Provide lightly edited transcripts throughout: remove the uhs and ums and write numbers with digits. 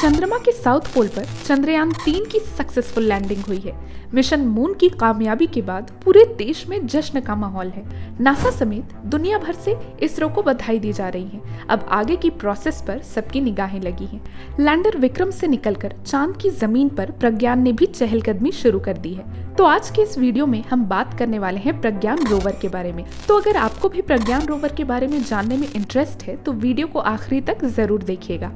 चंद्रमा के south pole पर चंद्रयान-3 की सक्सेसफुल लैंडिंग हुई है। मिशन मून की कामयाबी के बाद पूरे देश में जश्न का माहौल है। नासा समेत दुनिया भर से इसरो को बधाई दी जा रही है। अब आगे की प्रोसेस पर सबकी निगाहें लगी हैं। लैंडर विक्रम से निकलकर चांद की जमीन पर प्रज्ञान ने भी चहलकदमी शुरू कर दी है। तो आज के इस वीडियो में हम बात करने वाले हैं प्रज्ञान रोवर के बारे में। तो अगर आपको भी प्रज्ञान रोवर के बारे में जानने में इंटरेस्ट है तो वीडियो को आखिरी तक जरूर देखिएगा।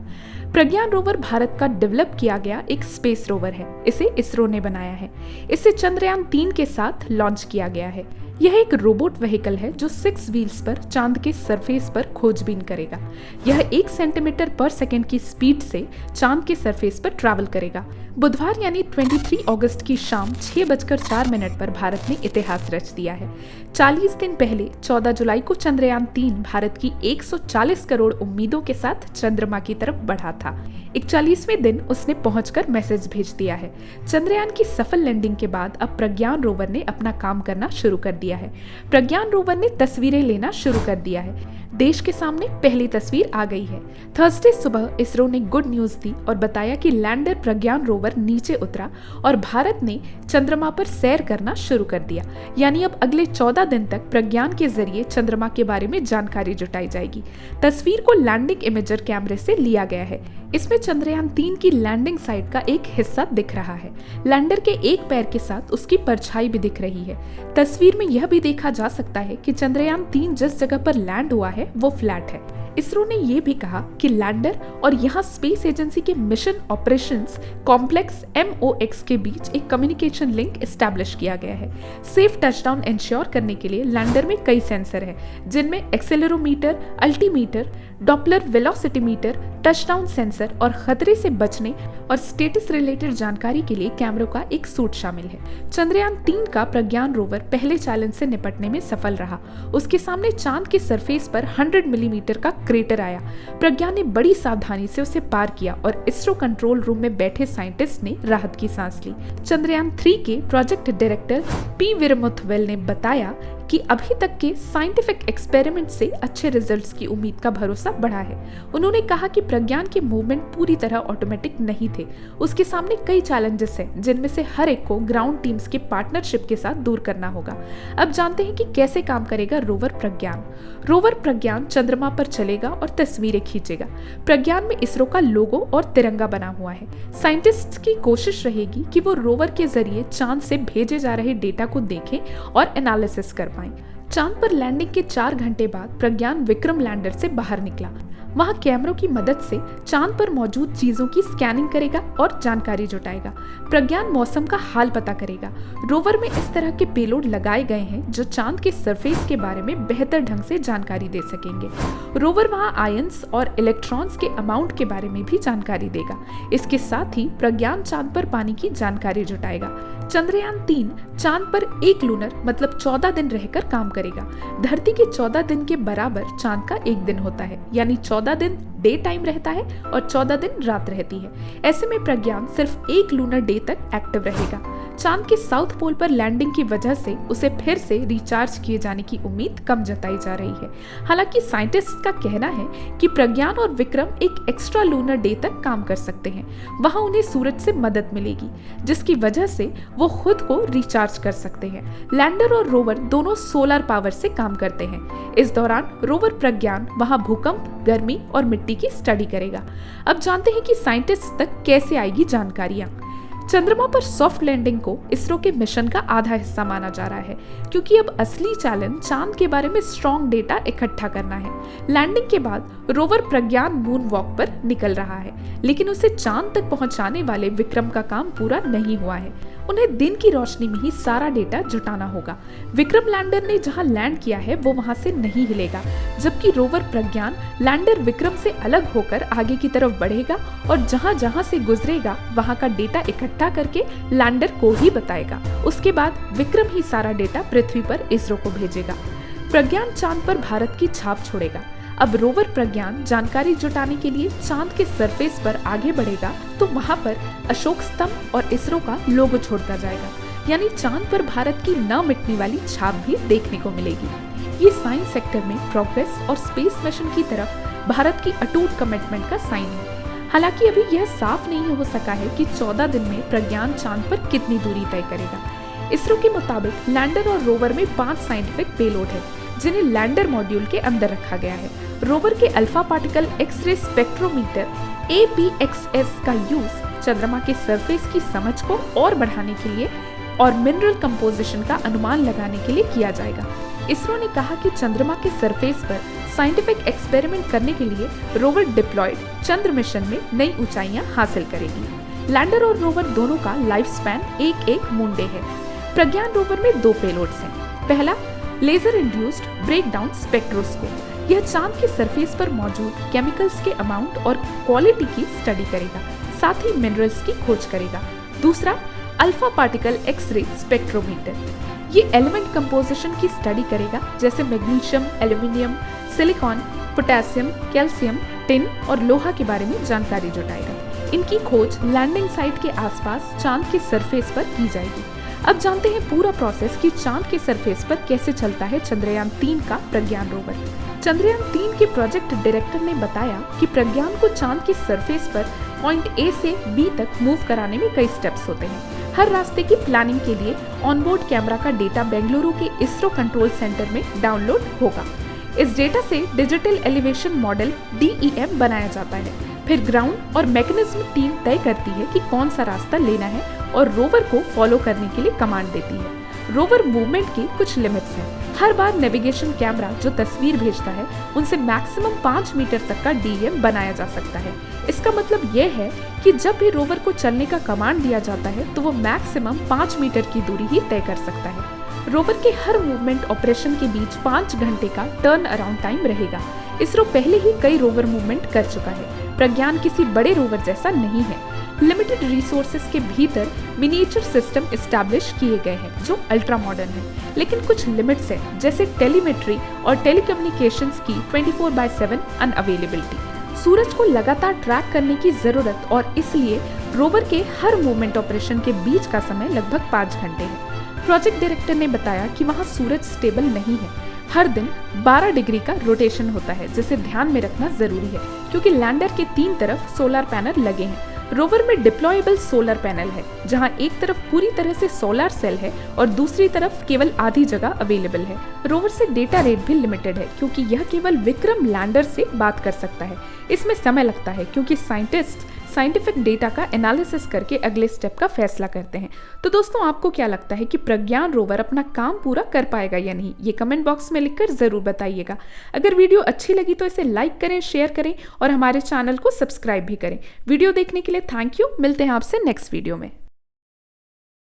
प्रज्ञान रोवर भारत का डेवलप किया गया एक स्पेस रोवर है। इसे इसरो ने बनाया है। इसे चंद्रयान-3 के साथ लॉन्च किया गया है। यह एक रोबोट व्हीकल है जो 6 व्हील्स पर चांद के सरफेस पर खोजबीन करेगा। यह 1 सेंटीमीटर पर सेकंड की स्पीड से चांद के सरफेस पर ट्रैवल करेगा। बुधवार यानी 23 अगस्त की शाम 6:04 पर भारत ने इतिहास रच दिया है। 40 दिन पहले 14 जुलाई को चंद्रयान-3 भारत की 140 करोड़ उम्मीदों के साथ चंद्रमा की तरफ बढ़ा था। 41वें दिन उसने पहुंचकर मैसेज भेज दिया है। चंद्रयान की सफल लैंडिंग के बाद अब प्रज्ञान रोवर ने अपना काम करना शुरू कर दिया है। प्रज्ञान रोवर ने तस्वीरें लेना शुरू कर दिया है। देश के सामने पहली तस्वीर आ गई है। थर्सडे सुबह इसरो ने गुड न्यूज दी और बताया कि लैंडर प्रज्ञान रोवर नीचे उतरा और भारत ने चंद्रमा पर सैर करना शुरू कर दिया। यानी अब अगले 14 दिन तक प्रज्ञान के जरिए चंद्रमा के बारे में जानकारी जुटाई जाएगी। तस्वीर को लैंडिंग इमेजर कैमरे से लिया गया है। इसमें चंद्रयान-3 की लैंडिंग साइट का एक हिस्सा दिख रहा है। लैंडर के एक पैर के साथ उसकी परछाई भी दिख रही है। तस्वीर में यह भी देखा जा सकता है कि चंद्रयान-3 जिस जगह पर लैंड हुआ है वो फ्लैट है। इसरो ने यह भी कहा कि लैंडर और यहाँ स्पेस एजेंसी के मिशन ऑपरेशंस कॉम्प्लेक्स MOX के बीच एक कम्युनिकेशन लिंक एस्टैब्लिश किया गया है। सेफ टचडाउन इंश्योर करने के लिए लैंडर में कई सेंसर है, जिनमें accelerometer, altimeter, Doppler velocitymeter, touchdown sensor और खतरे से बचने और स्टेटस रिलेटेड जानकारी के लिए कैमरों का एक सूट शामिल है। चंद्रयान-3 का प्रज्ञान रोवर पहले चैलेंज से निपटने में सफल रहा। उसके सामने चांद के सरफेस पर 100 मिलीमीटर का क्रेटर आया। प्रज्ञान ने बड़ी सावधानी से उसे पार किया और इसरो कंट्रोल रूम में बैठे साइंटिस्ट ने राहत की सांस ली। चंद्रयान-3 के प्रोजेक्ट डायरेक्टर P वीरमुथुवेल ने बताया कि अभी तक के साइंटिफिक एक्सपेरिमेंट से अच्छे रिजल्ट्स की उम्मीद का भरोसा बढ़ा है। उन्होंने कहा कि प्रज्ञान के मूवमेंट पूरी तरह ऑटोमेटिक नहीं थे। उसके सामने कई चैलेंजेस हैं, जिनमें से हर एक को ग्राउंड टीम्स के पार्टनरशिप के साथ दूर करना होगा। अब जानते हैं कि कैसे काम करेगा रोवर प्रज्ञान। रोवर प्रज्ञान चंद्रमा पर चलेगा और तस्वीरें खींचेगा। प्रज्ञान में इसरो का लोगो और तिरंगा बना हुआ है। साइंटिस्ट्स की कोशिश रहेगी कि वो रोवर के जरिए चांद से भेजे जा रहे डेटा को देखें और एनालिसिस कर पाएं। चांद पर लैंडिंग के 4 घंटे बाद प्रज्ञान विक्रम लैंडर से बाहर निकला। वहां कैमरों की मदद से चांद पर मौजूद चीजों की स्कैनिंग करेगा और जानकारी जुटाएगा। प्रज्ञान मौसम का हाल पता करेगा। रोवर में इस तरह के पेलोड लगाए गए हैं जो चांद के सरफेस के बारे में बेहतर ढंग से जानकारी दे सकेंगे। रोवर वहां आयंस और इलेक्ट्रॉन्स के अमाउंट के बारे में भी जानकारी देगा। इसके साथ ही प्रज्ञान चांद पर पानी की जानकारी जुटाएगा। चंद्रयान-3 चांद पर एक लूनर मतलब 14 दिन रहकर काम करेगा। धरती के 14 दिन के बराबर चांद का एक दिन होता है, यानी 14 दिन डे टाइम रहता है और 14 दिन रात रहती है। ऐसे में प्रज्ञान सिर्फ एक लूनर डे तक एक्टिव रहेगा। चांद के साउथ पोल पर लैंडिंग की वजह से उसे फिर से रिचार्ज किए जाने की उम्मीद कम जताई जा रही है। हालांकि साइंटिस्ट का कहना है कि प्रज्ञान और विक्रम एक एक्स्ट्रा लूनर डे तक काम कर सकते हैं। वहां उन्हें सूरज से मदद मिलेगी, जिसकी वजह से वो खुद को रिचार्ज कर सकते हैं। लैंडर और रोवर दोनों सोलर पावर से काम करते हैं। इस दौरान रोवर प्रज्ञान वहां भूकंप, गर्मी और मिट्टी की स्टडी करेगा। अब जानते हैं कि साइंटिस्ट तक कैसे आएगी जानकारियां। चंद्रमा पर सॉफ्ट लैंडिंग को इसरो के मिशन का आधा हिस्सा माना जा रहा है, क्योंकि अब असली चैलेंज चांद के बारे में स्ट्रॉन्ग डेटा इकट्ठा करना है। लैंडिंग के बाद रोवर प्रज्ञान मून वॉक पर निकल रहा है, लेकिन उसे चांद तक पहुंचाने वाले विक्रम का काम पूरा नहीं हुआ है। उन्हें दिन की रोशनी में ही सारा डेटा जुटाना होगा। विक्रम लैंडर ने जहां लैंड किया है वो वहां से नहीं हिलेगा, जबकि रोवर प्रज्ञान लैंडर विक्रम से अलग होकर आगे की तरफ बढ़ेगा और जहां जहां से गुजरेगा वहां का डेटा इकट्ठा करके लैंडर को ही बताएगा। उसके बाद विक्रम ही सारा डेटा पृथ्वी पर इसरो को भेजेगा। प्रज्ञान चांद पर भारत की छाप छोड़ेगा। अब रोवर प्रज्ञान जानकारी जुटाने के लिए चांद के सरफेस पर आगे बढ़ेगा तो वहां पर अशोक स्तंभ और इसरो का लोगो छोड़ता जाएगा, यानी चांद पर भारत की न मिटने वाली छाप भी देखने को मिलेगी। ये साइंस सेक्टर में प्रोग्रेस और स्पेस मिशन की तरफ भारत की अटूट कमिटमेंट का साइन है। हालांकि अभी यह साफ नहीं हो सका है कि 14 दिन में प्रज्ञान चांद पर कितनी दूरी तय करेगा। इसरो के मुताबिक लैंडर और रोवर में 5 साइंटिफिक पेलोड है जिन्हें लैंडर मॉड्यूल के अंदर रखा गया है। रोवर के alpha particle x ray spectrometer APXS का यूज चंद्रमा के सरफेस की समझ को और बढ़ाने के लिए और मिनरल कंपोजिशन का अनुमान लगाने के लिए किया जाएगा। इसरो ने कहा कि चंद्रमा के सरफेस पर साइंटिफिक एक्सपेरिमेंट करने के लिए रोवर डिप्लॉयड चंद्र मिशन में नई ऊंचाइयां हासिल करेगी। लैंडर और रोवर दोनों का लाइफ स्पैन एक मून डे है। प्रज्ञान रोवर में 2 पेलोड्स हैं। पहला लेजर इंड्यूस्ड ब्रेकडाउन स्पेक्ट्रोस्कोप, यह चांद के सरफेस पर मौजूद केमिकल्स के अमाउंट और क्वालिटी की स्टडी करेगा, साथ ही मिनरल्स की खोज करेगा। दूसरा अल्फा पार्टिकल एक्सरे स्पेक्ट्रोमीटर, ये एलिमेंट कंपोजिशन की स्टडी करेगा, जैसे magnesium, aluminium, silicon, potassium, calcium, tin और लोहा के बारे में जानकारी जुटाएगा। इनकी खोज लैंडिंग साइट के आसपास चांद के सरफेस पर की जाएगी। अब जानते हैं पूरा प्रोसेस कि चांद के सरफेस पर कैसे चलता है चंद्रयान 3 का प्रज्ञान रोवर। चंद्रयान 3 के प्रोजेक्ट डायरेक्टर ने बताया कि प्रज्ञान को चांद के सरफेस पर पॉइंट A से B तक मूव कराने में कई स्टेप्स होते हैं। हर रास्ते की प्लानिंग के लिए ऑनबोर्ड कैमरा का डेटा बेंगलुरु के इसरो कंट्रोल सेंटर में डाउनलोड होगा। इस डेटा से डिजिटल एलिवेशन मॉडल DEM बनाया जाता है। फिर ग्राउंड और मैकेनिज्म टीम तय करती है कि कौन सा रास्ता लेना है और रोवर को फॉलो करने के लिए कमांड देती है। रोवर मूवमेंट की कुछ लिमिट्स हैं। हर बार नेविगेशन कैमरा जो तस्वीर भेजता है उनसे मैक्सिमम 5 मीटर तक का DEM बनाया जा सकता है। इसका मतलब यह है कि जब भी रोवर को चलने का कमांड दिया जाता है तो वो मैक्सिमम 5 मीटर की दूरी ही तय कर सकता है। रोवर के हर मूवमेंट ऑपरेशन के बीच 5 घंटे का टर्न अराउंड टाइम रहेगा। इसरो पहले ही कई रोवर मूवमेंट कर चुका है। प्रज्ञान किसी बड़े रोवर जैसा नहीं है। लिमिटेड रिसोर्सेज के भीतर मिनिएचर सिस्टम एस्टैब्लिश किए गए हैं जो अल्ट्रा मॉडर्न है, लेकिन कुछ लिमिट्स हैं, जैसे टेलीमेट्री और टेलीकम्युनिकेशंस की 24/7 अनअवेलेबिलिटी। सूरज को लगातार ट्रैक करने की जरूरत और इसलिए रोवर के हर मूवमेंट ऑपरेशन के बीच का समय लगभग 5 घंटे है। प्रोजेक्ट डायरेक्टर ने बताया कि वहाँ सूरज स्टेबल नहीं है। हर दिन 12 डिग्री का रोटेशन होता है, जिसे ध्यान में रखना जरूरी है क्योंकि लैंडर के 3 तरफ सोलर पैनल लगे हैं। रोवर में डिप्लॉयबल सोलर पैनल है, जहां एक तरफ पूरी तरह से सोलर सेल है और दूसरी तरफ केवल आधी जगह अवेलेबल है। रोवर से डेटा रेट भी लिमिटेड है क्योंकि यह केवल विक्रम लैंडर से बात कर सकता है। इसमें समय लगता है क्योंकि साइंटिस्ट साइंटिफिक डेटा का एनालिसिस करके अगले स्टेप का फैसला करते हैं। तो दोस्तों, आपको क्या लगता है कि प्रज्ञान रोवर अपना काम पूरा कर पाएगा या नहीं? ये कमेंट बॉक्स में लिखकर जरूर बताइएगा। अगर वीडियो अच्छी लगी तो इसे लाइक करें, शेयर करें और हमारे चैनल को सब्सक्राइब भी करें। वीडियो देखने के लिए थैंक यू। मिलते हैं आपसे नेक्स्ट वीडियो में।